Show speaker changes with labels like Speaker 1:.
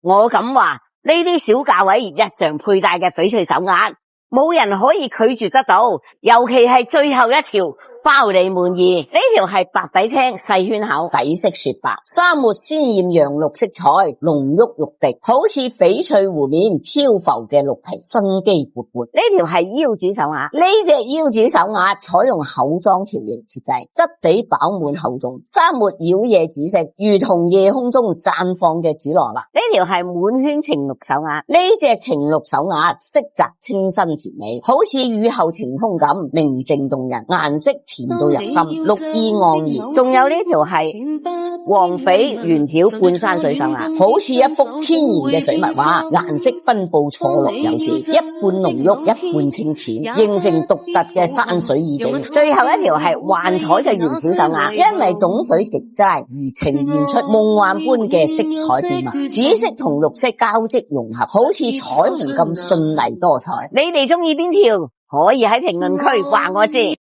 Speaker 1: 我咁話，呢啲小價位日常佩戴嘅翡翠手鐲，冇人可以拒絕得到，尤其係最後一條，包你滿意。呢條係白底青細圈口，底色雪白，沙漠鮮豔洋綠色彩，濃郁欲滴，好似翡翠湖面漂浮嘅綠皮，生機勃勃。呢條係腰子手鐲，呢隻腰子手鐲採用厚裝條形設計，質地飽滿厚重，沙漠妖夜紫色，如同夜空中綻放嘅紫羅蘭。呢條係滿圈情綠手鐲，呢隻情綠手鐲色澤清新甜美，好似雨後晴空咁明淨動人，顏色甜到入心，綠意盎然。仲有呢條係黃翡圓條半山水手鐲，好似一幅天然嘅水墨畫，顏色分布錯落有致，一半濃郁，一半清淺，形成獨特嘅山水意境。最後一條係幻彩嘅圓條手鐲，因為種水極佳而呈現出夢幻般嘅色彩變化，紫色同綠色交織融合，好似彩虹咁絢麗多彩。你哋中意邊條？可以喺評論區話我知。